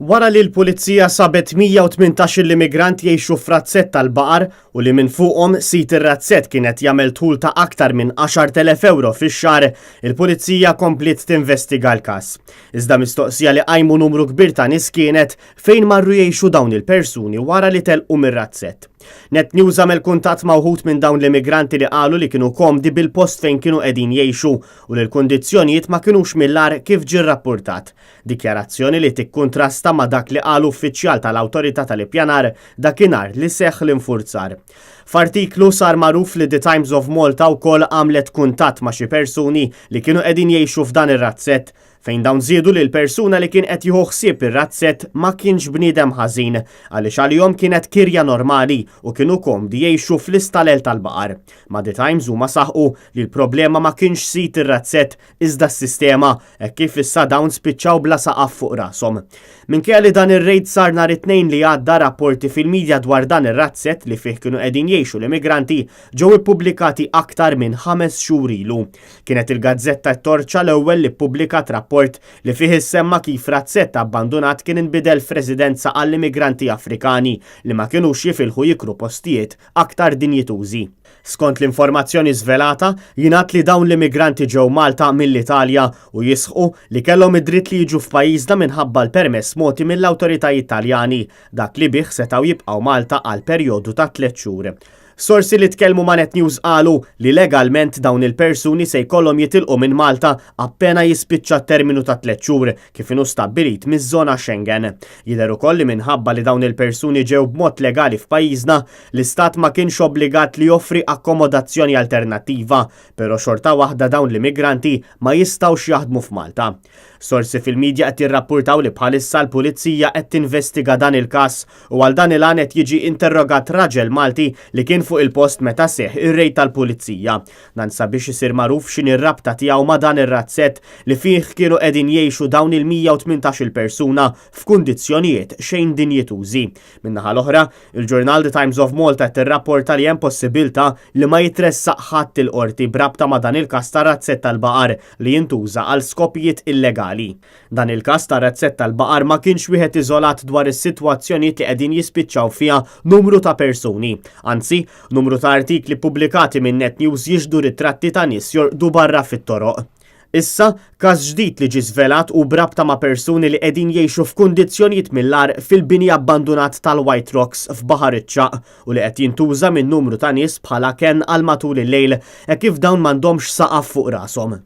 Wara li l-Pulizija sabet 118 l-immigrant jgħixu f'razzett tal-baqar u li minn fuqhom sit ir-razzett kienet jagħmel tħul ta' aktar minn 10,000 euro fix-xahar, il-Pulizija komplet tinvestiga l-każ. Iżda mistoqsija li qajmu numru kbir ta' nies kienet fejn marru jgħixu dawn il-persuni wara li telqu mir-razzett. Net News għamel kuntatt ma' wħud minn dawn l-immigranti li qalu li kienu komdi bil-post fejn kienu qegħdin jgħixu u li l-kundizzjonijiet ma kinux mill-ar kif ġie rrappurtat. Dikjarazzjoni li tikkuntrasta ma' dak li qalu uffiċjal tal-Awtorità tal-Ippjanar dakinhar li seħħ l-infurzar. F'artiklu sar magħruf li The Times of Malta wkoll għamlet kuntatt ma' xi persuni li kienu qegħdin jgħixu f'dan ir-razzett fejn dawn żiedu li l-persuna li kien qed jieħu ħsieb ir-razzett ma kienx bniedem ħażin għaliex għalihom kienet kirja normali u kienu komdi jgħixu fl-istalel tal-baqar. Ma' The Times huma saħqu li l-problema ma kienx sit ir-razzett iżda s-sistema hekk kif issa dawn spiċċaw bla saqaf fuq rashom. Minkejja li dan ir-rejd sar nhar it-tnejn li għadda rapporti fil-midja dwar dan ir-razzett li fih kienu qegħdin jgħixu l-immigranti ġew ippubblikati aktar minn 5 xhur ilu. Kienet il-Gazzetta t-Torċa l-ewwel li ppubblikat rapport li fih issemma kif razzett abbandonat kien inbidel f'residenza għall-immigranti Afrikani li ma kinux jifilħu jikru postijiet aktar dinjitużi. Skont l-informazzjoni żvelata, jingħad li dawn l-immigranti ġew Malta mill-Italja u jisħqu li kellhom id-dritt li jiġu f'pajjiżna minħabba l-permess mogħti mill-awtoritajiet Taljani, dak li bih setgħu jibqgħu Malta għal perjodu ta' 3 xhur. Sorsi li tkellmu ma' Net News qalu li legalment dawn il-persuni se jkollhom jitilqu minn Malta appena jispiċċa t-terminu ta' 3 xhur kif inhu stabbilit miż-żona Schengen. Jidher ukoll li minħabba li dawn il-persuni ġew b'mod legali f'pajjiżna, l-Istat ma kienx obbligat li joffri akkomodazzjoni alternattiva, però xorta waħda dawn l-immigranti ma jistgħux jaħdmu f'Malta. Sorsi fil-medja qed jirrappurtaw li bħalissa l-Pulizija qed tinvestiga dan il-każ u għal dan il-għan qed jiġi interrogat raġel Malti li kien fuq il-post meta seħħ ir-rejd tal-Pulizija. Dan sabiex isir magħruf x'inhi r-rabta tiegħu ma' dan ir-razzett li fih kienu qegħdin jgħixu dawn il-118 persuna f'kundizzjonijiet xejn dinjitużi. Min-naħa l-oħra, il-ġurnal The Times of Malta qed tirrapporta li hemm possibilità li ma jitressaq ħadd il-qorti brabta ma' dan il-każ ta' razzett tal-baqar li jintuża għal skopijiet illegali. Dan il-każ ta' razzett tal-baqar ma kienx wieħed iżolat dwar is-sitwazzjonijiet li qegħdin jispiċċaw fiha numru ta' persuni. Anzi, numru ta' artikli pubblikati minn Net News jiġdu ritratti ta' nies jorqdu barra fit-toroq. Issa, każ ġdid li ġie żvelat u brabta ma' persuni li qegħdin jgħixu f'kundizzjonijiet mill-ar fil-bini abbandunat tal-White Rocks f'Baħar iċ-Ċaq u li qed jintuża minn numru ta' nies bħala kenn għal matul il-lejl hekk kif dawn m'għandhomx saqaf fuq rashom.